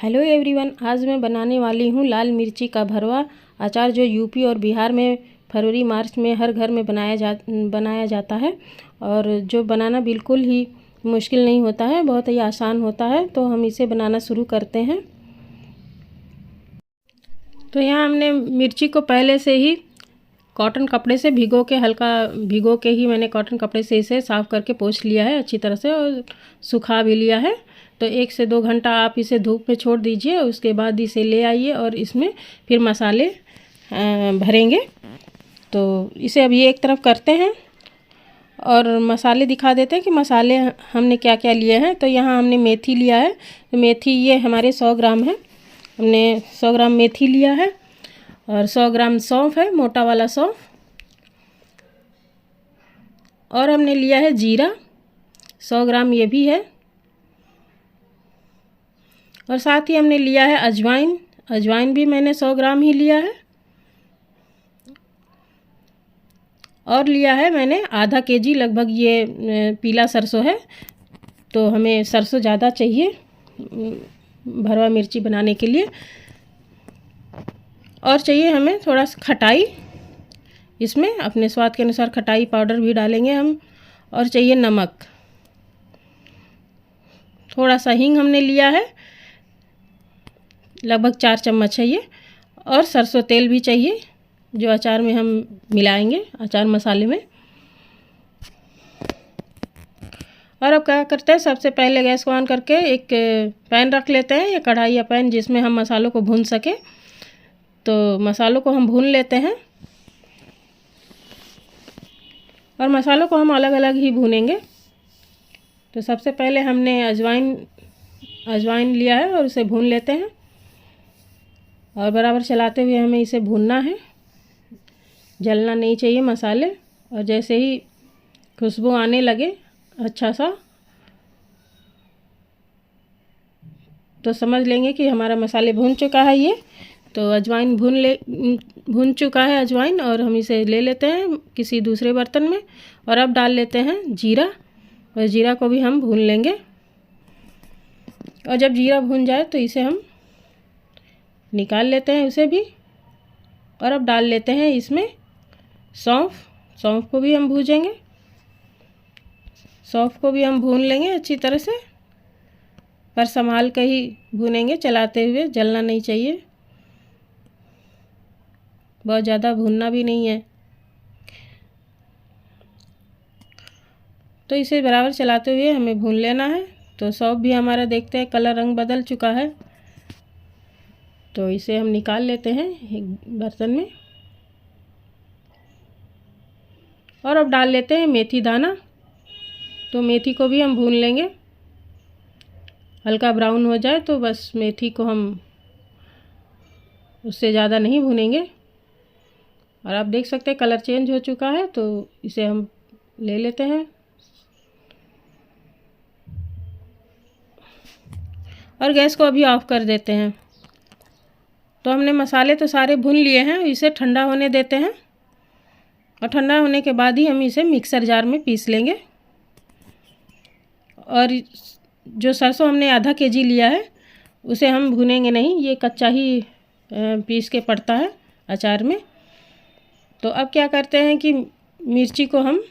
Hello everyone, आज मैं बनाने वाली हूँ लाल मिर्ची का भरवा अचार, जो यूपी और बिहार में फरवरी मार्च में हर घर में बनाया जाता है। और जो बनाना बिल्कुल ही मुश्किल नहीं होता है, बहुत ही आसान होता है। तो हम इसे बनाना शुरू करते हैं। तो यहाँ हमने मिर्ची को पहले से ही कॉटन कपड़े से हल्का भिगो के ही मैंने कॉटन कपड़े से इसे साफ़ करके पोंछ लिया है अच्छी तरह से, और सुखा भी लिया है। तो 1 से 2 घंटा आप इसे धूप में छोड़ दीजिए। उसके बाद इसे ले आइए और इसमें फिर मसाले भरेंगे। तो इसे अभी एक तरफ करते हैं और मसाले दिखा देते हैं कि मसाले हमने क्या क्या लिए हैं। तो यहाँ हमने मेथी लिया है। तो मेथी ये हमारे 100 ग्राम है। हमने 100 ग्राम मेथी लिया है और 100 ग्राम सौंफ है, मोटा वाला सौंफ। और हमने लिया है जीरा, 100 ग्राम ये भी है। और साथ ही हमने लिया है अजवाइन भी मैंने 100 ग्राम ही लिया है। और लिया है मैंने आधा केजी लगभग ये पीला सरसों है। तो हमें सरसों ज़्यादा चाहिए भरवा मिर्ची बनाने के लिए। और चाहिए हमें थोड़ा सा खटाई, इसमें अपने स्वाद के अनुसार खटाई पाउडर भी डालेंगे हम। और चाहिए नमक, थोड़ा सा हींग हमने लिया है, लगभग 4 चम्मच है ये। और सरसों तेल भी चाहिए, जो अचार में हम मिलाएंगे, अचार मसाले में। और अब क्या करते हैं, सबसे पहले गैस को ऑन करके एक पैन रख लेते हैं, या कढ़ाई या पैन, जिसमें हम मसालों को भून सके। तो मसालों को हम भून लेते हैं और मसालों को हम अलग अलग ही भूनेंगे। तो सबसे पहले हमने अजवाइन लिया है और उसे भून लेते हैं। और बराबर चलाते हुए हमें इसे भूनना है, जलना नहीं चाहिए मसाले। और जैसे ही खुशबू आने लगे अच्छा सा, तो समझ लेंगे कि हमारा मसाले भून चुका है ये। तो अजवाइन भून चुका है अजवाइन, और हम इसे ले लेते हैं किसी दूसरे बर्तन में। और अब डाल लेते हैं जीरा, और जीरा को भी हम भून लेंगे। और जब जीरा भून जाए तो इसे हम निकाल लेते हैं उसे भी। और अब डाल लेते हैं इसमें सौंफ को भी हम भूजेंगे। सौंफ को भी हम भून लेंगे अच्छी तरह से, पर संभाल कर ही भूनेंगे, चलाते हुए, जलना नहीं चाहिए, बहुत ज़्यादा भूनना भी नहीं है। तो इसे बराबर चलाते हुए हमें भून लेना है। तो सौंफ भी हमारा देखते हैं कलर, रंग बदल चुका है। तो इसे हम निकाल लेते हैं एक बर्तन में। और अब डाल लेते हैं मेथी दाना। तो मेथी को भी हम भून लेंगे, हल्का ब्राउन हो जाए तो बस मेथी को हम, उससे ज़्यादा नहीं भूनेंगे। और आप देख सकते हैं कलर चेंज हो चुका है। तो इसे हम ले लेते हैं और गैस को अभी ऑफ कर देते हैं। तो हमने मसाले तो सारे भून लिए हैं, इसे ठंडा होने देते हैं। और ठंडा होने के बाद ही हम इसे मिक्सर जार में पीस लेंगे। और जो सरसों हमने आधा केजी लिया है उसे हम भूनेंगे नहीं, ये कच्चा ही पीस के पड़ता है अचार में। तो अब क्या करते हैं कि मिर्ची को हम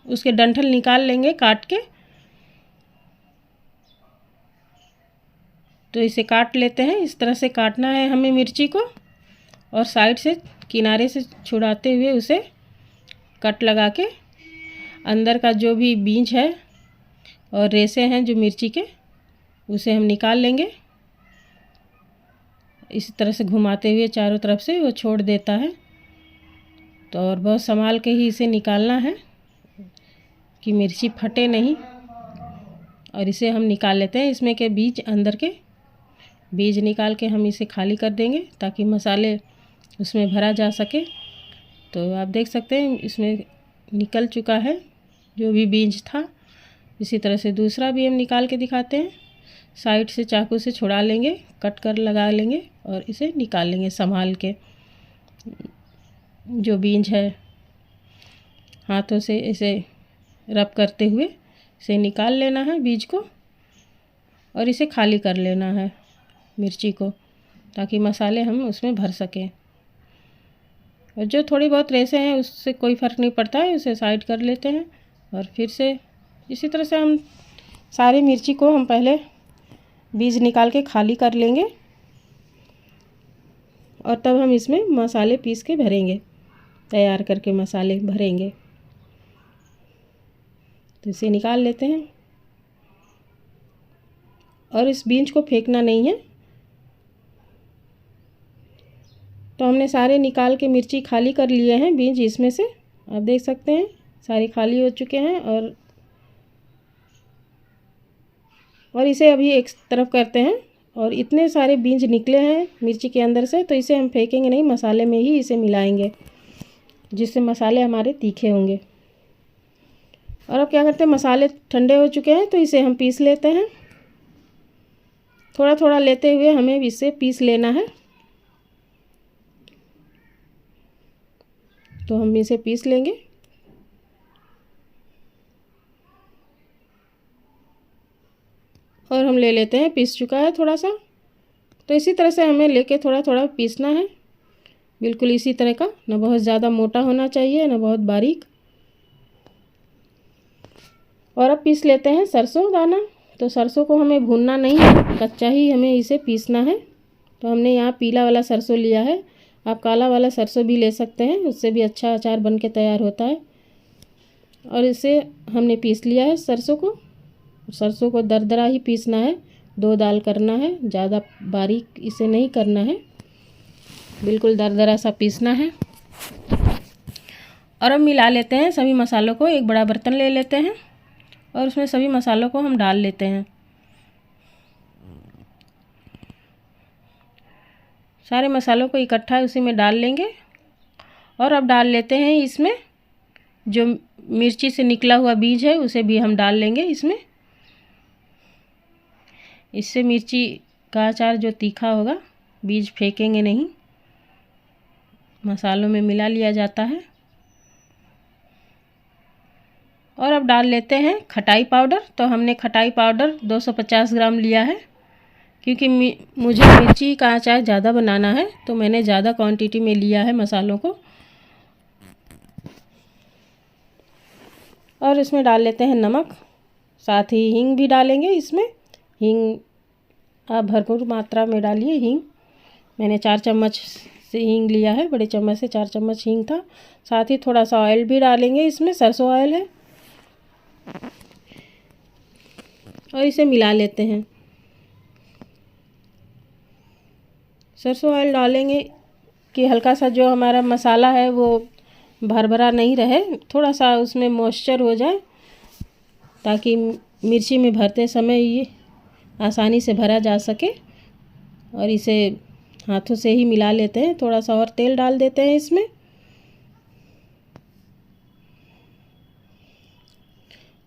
उसके डंठल निकाल लेंगे काट के। तो इसे काट लेते हैं, इस तरह से काटना है हमें मिर्ची को। और साइड से किनारे से छुड़ाते हुए उसे कट लगा के अंदर का जो भी बीज है और रेशे हैं जो मिर्ची के, उसे हम निकाल लेंगे। इसी तरह से घुमाते हुए चारों तरफ से वो छोड़ देता है। तो और बहुत संभाल के ही इसे निकालना है कि मिर्ची फटे नहीं। और इसे हम निकाल लेते हैं, इसमें के बीज, अंदर के बीज निकाल के हम इसे खाली कर देंगे ताकि मसाले उसमें भरा जा सके। तो आप देख सकते हैं इसमें निकल चुका है जो भी बीज था। इसी तरह से दूसरा भी हम निकाल के दिखाते हैं। साइड से चाकू से छुड़ा लेंगे, कट कर लगा लेंगे और इसे निकाल लेंगे संभाल के। जो बीज है हाथों से इसे रब करते हुए इसे निकाल लेना है बीज को, और इसे खाली कर लेना है मिर्ची को, ताकि मसाले हम उसमें भर सकें। और जो थोड़ी बहुत रेसे हैं उससे कोई फ़र्क नहीं पड़ता है, उसे साइड कर लेते हैं। और फिर से इसी तरह से हम सारी मिर्ची को हम पहले बीज निकाल के खाली कर लेंगे और तब हम इसमें मसाले पीस के भरेंगे, तैयार करके मसाले भरेंगे। तो इसे निकाल लेते हैं और इस बीज को फेंकना नहीं है। तो हमने सारे निकाल के मिर्ची खाली कर लिए हैं बीज इसमें से, आप देख सकते हैं सारे खाली हो चुके हैं। और इसे अभी एक तरफ करते हैं। और इतने सारे बीज निकले हैं मिर्ची के अंदर से, तो इसे हम फेंकेंगे नहीं, मसाले में ही इसे मिलाएंगे, जिससे मसाले हमारे तीखे होंगे। और अब क्या करते हैं, मसाले ठंडे हो चुके हैं तो इसे हम पीस लेते हैं। थोड़ा थोड़ा लेते हुए हमें इसे पीस लेना है। तो हम इसे पीस लेंगे। और हम ले लेते हैं, पीस चुका है थोड़ा सा। तो इसी तरह से हमें लेके थोड़ा थोड़ा पीसना है, बिल्कुल इसी तरह का, ना बहुत ज़्यादा मोटा होना चाहिए ना बहुत बारीक। और अब पीस लेते हैं सरसों दाना। तो सरसों को हमें भूनना नहीं है, कच्चा ही हमें इसे पीसना है। तो हमने यहाँ पीला वाला सरसों लिया है, आप काला वाला सरसों भी ले सकते हैं, उससे भी अच्छा अचार बन के तैयार होता है। और इसे हमने पीस लिया है सरसों को। सरसों को दरदरा ही पीसना है, 2 दाल करना है, ज़्यादा बारीक इसे नहीं करना है, बिल्कुल दरदरा सा पीसना है। और अब मिला लेते हैं सभी मसालों को। एक बड़ा बर्तन ले लेते हैं और उसमें सभी मसालों को हम डाल लेते हैं। सारे मसालों को इकट्ठा उसी में डाल लेंगे। और अब डाल लेते हैं इसमें जो मिर्ची से निकला हुआ बीज है, उसे भी हम डाल लेंगे इसमें। इससे मिर्ची का अचार जो तीखा होगा, बीज फेंकेंगे नहीं, मसालों में मिला लिया जाता है। और अब डाल लेते हैं खटाई पाउडर। तो हमने खटाई पाउडर 250 ग्राम लिया है, क्योंकि मुझे मिर्ची का अचार ज़्यादा बनाना है, तो मैंने ज़्यादा क्वांटिटी में लिया है मसालों को। और इसमें डाल लेते हैं नमक, साथ ही हींग भी डालेंगे इसमें। हींग आप भरपूर मात्रा में डालिए हींग। मैंने 4 चम्मच से हींग लिया है, बड़े चम्मच से 4 चम्मच हींग था। साथ ही थोड़ा सा ऑयल भी डालेंगे इसमें, सरसों ऑयल है। और इसे मिला लेते हैं। सरसों ऑयल डालेंगे कि हल्का सा जो हमारा मसाला है वो भरभरा नहीं रहे, थोड़ा सा उसमें मॉइस्चर हो जाए, ताकि मिर्ची में भरते समय ये आसानी से भरा जा सके। और इसे हाथों से ही मिला लेते हैं। थोड़ा सा और तेल डाल देते हैं इसमें।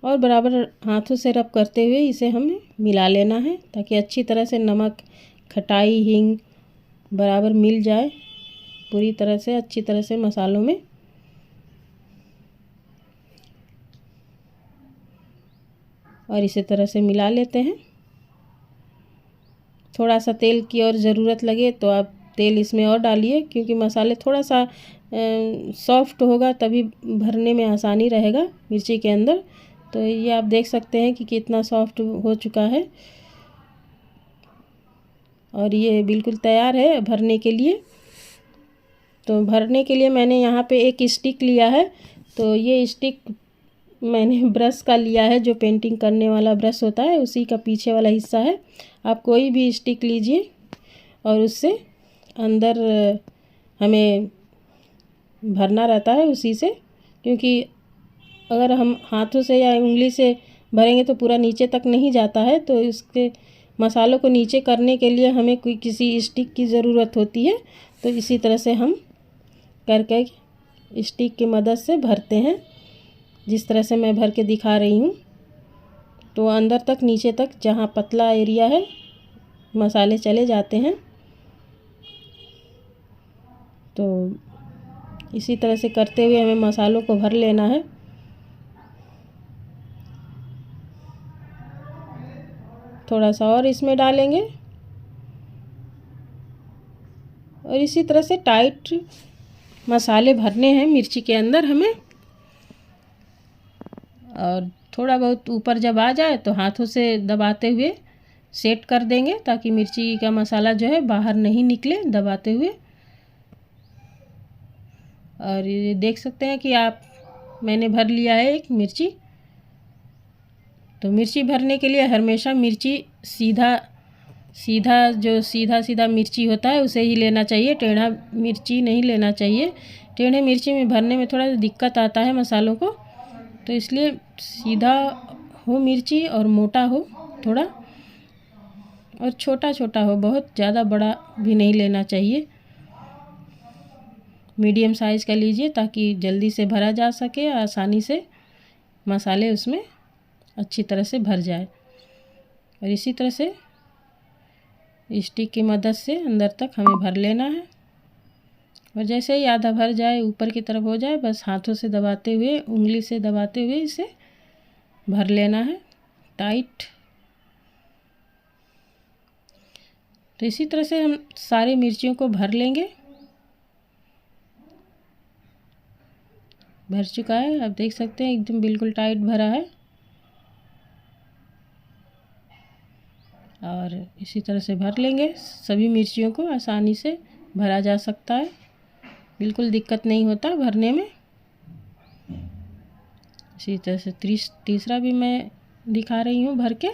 और बराबर हाथों से रब करते हुए इसे हमें मिला लेना है, ताकि अच्छी तरह से नमक, खटाई, हींग बराबर मिल जाए पूरी तरह से, अच्छी तरह से मसालों में। और इसी तरह से मिला लेते हैं। थोड़ा सा तेल की और ज़रूरत लगे तो आप तेल इसमें और डालिए, क्योंकि मसाले थोड़ा सा सॉफ्ट होगा तभी भरने में आसानी रहेगा मिर्ची के अंदर। तो ये आप देख सकते हैं कि कितना सॉफ्ट हो चुका है और ये बिल्कुल तैयार है भरने के लिए। तो भरने के लिए मैंने यहाँ पे एक स्टिक लिया है। तो ये स्टिक मैंने ब्रश का लिया है, जो पेंटिंग करने वाला ब्रश होता है, उसी का पीछे वाला हिस्सा है। आप कोई भी स्टिक लीजिए और उससे अंदर हमें भरना रहता है उसी से, क्योंकि अगर हम हाथों से या उंगली से भरेंगे तो पूरा नीचे तक नहीं जाता है। तो इसके मसालों को नीचे करने के लिए हमें कोई किसी स्टिक की ज़रूरत होती है। तो इसी तरह से हम करके स्टिक की मदद से भरते हैं, जिस तरह से मैं भर के दिखा रही हूँ। तो अंदर तक, नीचे तक, जहाँ पतला एरिया है मसाले चले जाते हैं। तो इसी तरह से करते हुए हमें मसालों को भर लेना है। थोड़ा सा और इसमें डालेंगे और इसी तरह से टाइट मसाले भरने हैं मिर्ची के अंदर हमें। और थोड़ा बहुत ऊपर जब आ जाए तो हाथों से दबाते हुए सेट कर देंगे ताकि मिर्ची का मसाला जो है बाहर नहीं निकले, दबाते हुए। और ये देख सकते हैं कि मैंने भर लिया है एक मिर्ची। तो मिर्ची भरने के लिए हमेशा मिर्ची सीधा सीधा मिर्ची होता है उसे ही लेना चाहिए, टेढ़ा मिर्ची नहीं लेना चाहिए। टेढ़े मिर्ची में भरने में थोड़ा दिक्कत आता है मसालों को, तो इसलिए सीधा हो मिर्ची और मोटा हो थोड़ा, और छोटा छोटा हो, बहुत ज़्यादा बड़ा भी नहीं लेना चाहिए। मीडियम साइज़ का लीजिए ताकि जल्दी से भरा जा सके, आसानी से मसाले उसमें अच्छी तरह से भर जाए। और इसी तरह से स्टिक की मदद से अंदर तक हमें भर लेना है। और जैसे ही आधा भर जाए, ऊपर की तरफ हो जाए, बस हाथों से दबाते हुए, उंगली से दबाते हुए इसे भर लेना है टाइट। तो इसी तरह से हम सारी मिर्चियों को भर लेंगे। भर चुका है, आप देख सकते हैं एकदम बिल्कुल टाइट भरा है। और इसी तरह से भर लेंगे सभी मिर्चियों को, आसानी से भरा जा सकता है, बिल्कुल दिक्कत नहीं होता भरने में। इसी तरह से तीसरा भी मैं दिखा रही हूँ भर के।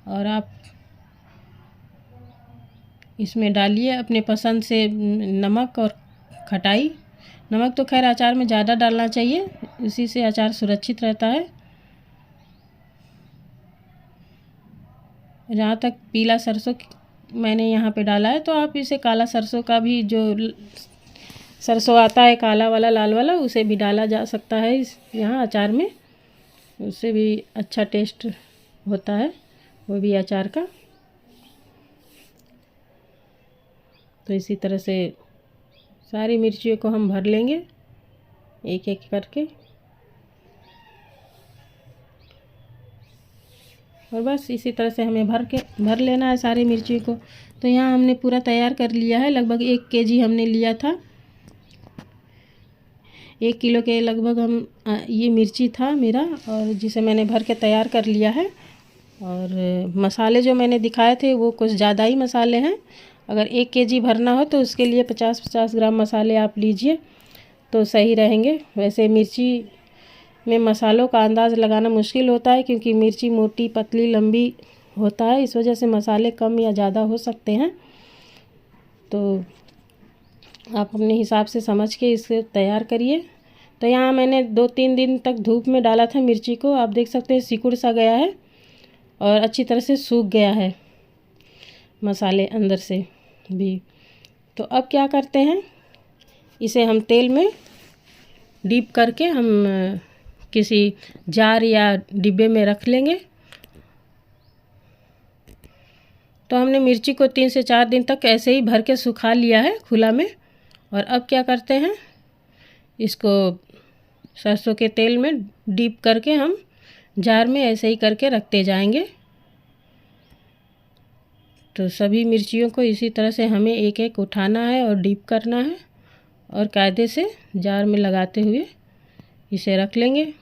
और आप इसमें डालिए अपने पसंद से नमक और खटाई। नमक तो खैर अचार में ज़्यादा डालना चाहिए, इसी से अचार सुरक्षित रहता है। जहाँ तक पीला सरसों मैंने यहाँ पे डाला है, तो आप इसे काला सरसों का भी, जो सरसों आता है काला वाला, लाल वाला, उसे भी डाला जा सकता है यहाँ अचार में, उससे भी अच्छा टेस्ट होता है वो भी अचार का। तो इसी तरह से सारी मिर्चियों को हम भर लेंगे एक एक करके। और बस इसी तरह से हमें भर लेना है सारी मिर्ची को। तो यहाँ हमने पूरा तैयार कर लिया है। लगभग 1 केजी हमने लिया था, 1 किलो के लगभग ये मिर्ची था मेरा, और जिसे मैंने भर के तैयार कर लिया है। और मसाले जो मैंने दिखाए थे वो कुछ ज़्यादा ही मसाले हैं। अगर 1 केजी भरना हो तो उसके लिए 50-50 ग्राम मसाले आप लीजिए तो सही रहेंगे। वैसे मिर्ची में मसालों का अंदाज़ लगाना मुश्किल होता है, क्योंकि मिर्ची मोटी, पतली, लंबी होता है, इस वजह से मसाले कम या ज़्यादा हो सकते हैं। तो आप अपने हिसाब से समझ के इसे तैयार करिए। तो यहाँ मैंने 2-3 दिन तक धूप में डाला था मिर्ची को, आप देख सकते हैं सिकुड़ सा गया है और अच्छी तरह से सूख गया है मसाले अंदर से भी। तो अब क्या करते हैं, इसे हम तेल में डीप करके हम किसी जार या डिब्बे में रख लेंगे। तो हमने मिर्ची को 3 से 4 दिन तक ऐसे ही भर के सुखा लिया है खुला में। और अब क्या करते हैं, इसको सरसों के तेल में डीप करके हम जार में ऐसे ही करके रखते जाएंगे। तो सभी मिर्चियों को इसी तरह से हमें एक एक उठाना है और डीप करना है, और कायदे से जार में लगाते हुए इसे रख लेंगे।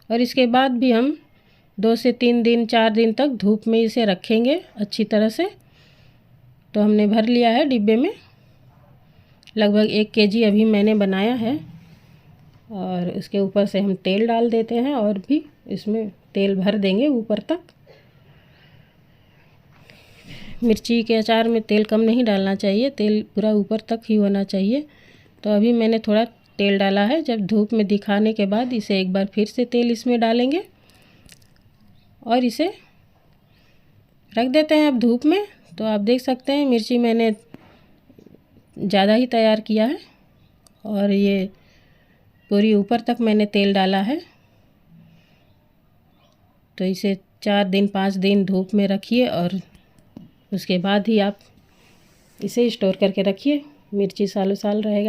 और इसके बाद भी हम 2 से 3 दिन 4 दिन तक धूप में इसे रखेंगे अच्छी तरह से। तो हमने भर लिया है डिब्बे में, लगभग 1 केजी अभी मैंने बनाया है। और इसके ऊपर से हम तेल डाल देते हैं, और भी इसमें तेल भर देंगे ऊपर तक। मिर्ची के अचार में तेल कम नहीं डालना चाहिए, तेल पूरा ऊपर तक ही होना चाहिए। तो अभी मैंने थोड़ा तेल डाला है। जब धूप में दिखाने के बाद इसे एक बार फिर से तेल इसमें डालेंगे और इसे रख देते हैं अब धूप में। तो आप देख सकते हैं मिर्ची मैंने ज़्यादा ही तैयार किया है, और ये पूरी ऊपर तक मैंने तेल डाला है। तो इसे 4 दिन 5 दिन धूप में रखिए, और उसके बाद ही आप इसे स्टोर करके रखिए। मिर्ची सालों साल रहेगा।